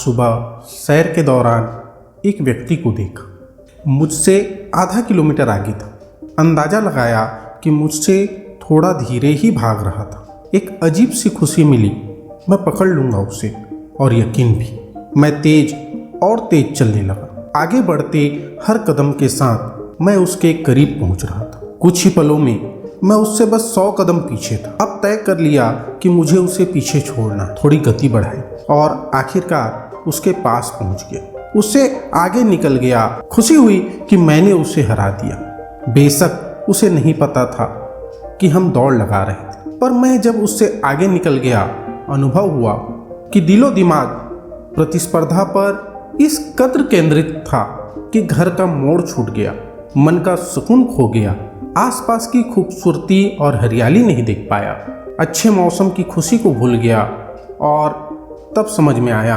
सुबह सैर के दौरान एक व्यक्ति को देखा। मुझसे आधा किलोमीटर आगे था। अंदाज़ा लगाया कि मुझसे थोड़ा धीरे ही भाग रहा था। एक अजीब सी खुशी मिली। मैं पकड़ लूँगा उसे, और यकीन भी। मैं तेज और तेज चलने लगा। आगे बढ़ते हर कदम के साथ मैं उसके करीब पहुँच रहा था। कुछ ही पलों में मैं उससे बस 100 कदम पीछे था। अब तय कर लिया कि मुझे उसे पीछे छोड़ना। थोड़ी गति बढ़ाई और आखिरकार उसके पास पहुंच गया। उससे आगे निकल गया। खुशी हुई कि मैंने उसे हरा दिया। बेशक उसे नहीं पता था कि हम दौड़ लगा रहे थे, पर मैं जब उससे आगे निकल गया, अनुभव हुआ कि दिलो दिमाग प्रतिस्पर्धा पर इस कदर केंद्रित था कि घर का मोड़ छूट गया, मन का सुकून खो गया, आसपास की खूबसूरती और हरियाली नहीं देख पाया, अच्छे मौसम की खुशी को भूल गया। और तब समझ में आया,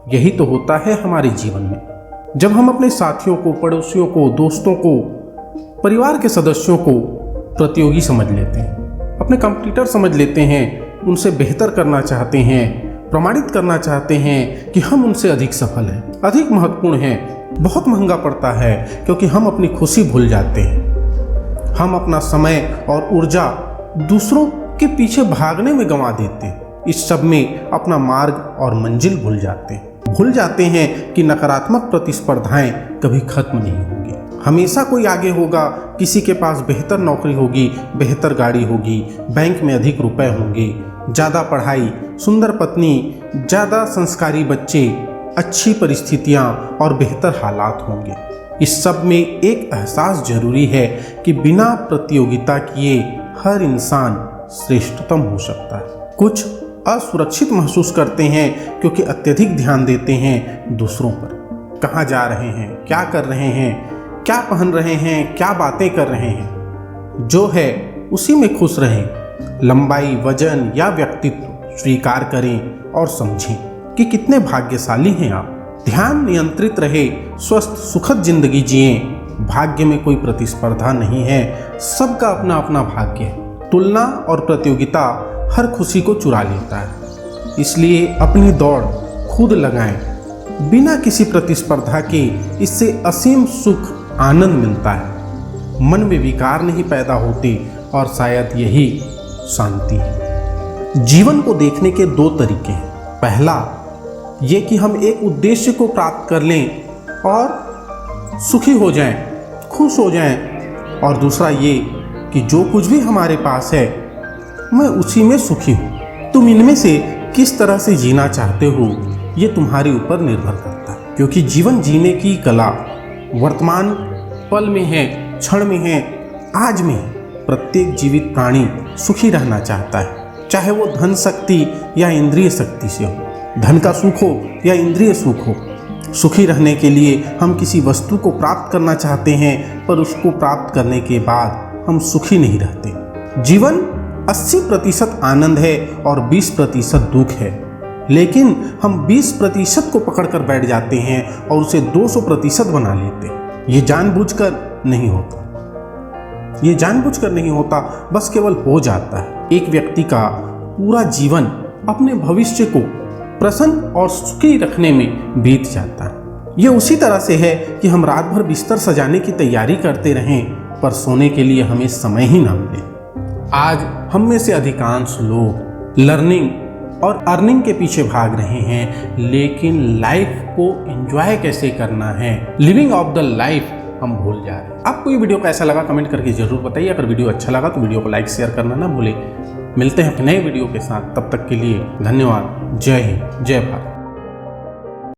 यही तो होता है हमारे जीवन में। जब हम अपने साथियों को, पड़ोसियों को, दोस्तों को, परिवार के सदस्यों को प्रतियोगी समझ लेते हैं, अपने कॉम्पिटिटर समझ लेते हैं, उनसे बेहतर करना चाहते हैं, प्रमाणित करना चाहते हैं कि हम उनसे अधिक सफल हैं, अधिक महत्वपूर्ण हैं, बहुत महंगा पड़ता है, क्योंकि हम अपनी खुशी भूल जाते हैं। हम अपना समय और ऊर्जा दूसरों के पीछे भागने में गंवा देते हैं। इस सब में अपना मार्ग और मंजिल भूल जाते हैं कि नकारात्मक प्रतिस्पर्धाएं कभी खत्म नहीं होंगी। हमेशा कोई आगे होगा, किसी के पास बेहतर नौकरी होगी, बेहतर गाड़ी होगी, बैंक में अधिक रुपए होंगे, ज़्यादा पढ़ाई, सुंदर पत्नी, ज़्यादा संस्कारी बच्चे, अच्छी परिस्थितियां और बेहतर हालात होंगे। इस सब में एक एहसास जरूरी है कि बिना प्रतियोगिता किए हर इंसान श्रेष्ठतम हो सकता है। कुछ असुरक्षित महसूस करते हैं क्योंकि अत्यधिक ध्यान देते हैं दूसरों पर। कहाँ जा रहे हैं, क्या कर रहे हैं, क्या पहन रहे हैं, क्या बातें कर रहे हैं। जो है उसी में खुश रहें। लंबाई, वजन या व्यक्तित्व स्वीकार करें और समझें कि कितने भाग्यशाली हैं आप। ध्यान नियंत्रित रहे, स्वस्थ सुखद जिंदगी जिएं। भाग्य में कोई प्रतिस्पर्धा नहीं है, सबका अपना अपना भाग्य है। तुलना और प्रतियोगिता हर खुशी को चुरा लेता है। इसलिए अपनी दौड़ खुद लगाएं, बिना किसी प्रतिस्पर्धा के। इससे असीम सुख, आनंद मिलता है। मन में विकार नहीं पैदा होते और शायद यही शांति है। जीवन को देखने के 2 तरीके हैं। पहला ये कि हम एक उद्देश्य को प्राप्त कर लें और सुखी हो जाएं, खुश हो जाएं। और दूसरा ये कि जो कुछ भी हमारे पास है मैं उसी में सुखी हूँ। तुम इनमें से किस तरह से जीना चाहते हो, ये तुम्हारे ऊपर निर्भर करता है। क्योंकि जीवन जीने की कला वर्तमान पल में है, क्षण में है, आज में है। प्रत्येक जीवित प्राणी सुखी रहना चाहता है, चाहे वो धन शक्ति या इंद्रिय शक्ति से हो, धन का सुख हो या इंद्रिय सुख हो। सुखी रहने के लिए हम किसी वस्तु को प्राप्त करना चाहते हैं, पर उसको प्राप्त करने के बाद हम सुखी नहीं रहते। जीवन 80% आनंद है और 20% दुख है, लेकिन हम 20% को पकड़कर बैठ जाते हैं और उसे 200% बना लेते हैं। ये जानबूझकर नहीं होता, बस केवल हो जाता है। एक व्यक्ति का पूरा जीवन अपने भविष्य को प्रसन्न और सुखी रखने में बीत जाता है। ये उसी तरह से है कि हम रात भर बिस्तर सजाने की तैयारी करते रहें, पर सोने के लिए हमें समय ही ना मिले। आज हम में से अधिकांश लोग लर्निंग और अर्निंग के पीछे भाग रहे हैं, लेकिन लाइफ को एंजॉय कैसे करना है, लिविंग ऑफ द लाइफ हम भूल जा रहे हैं। आपको ये वीडियो कैसा लगा कमेंट करके जरूर बताइए। अगर वीडियो अच्छा लगा तो वीडियो को लाइक शेयर करना ना भूलें। मिलते हैं नए वीडियो के साथ, तब तक के लिए धन्यवाद। जय हिंद, जय भारत।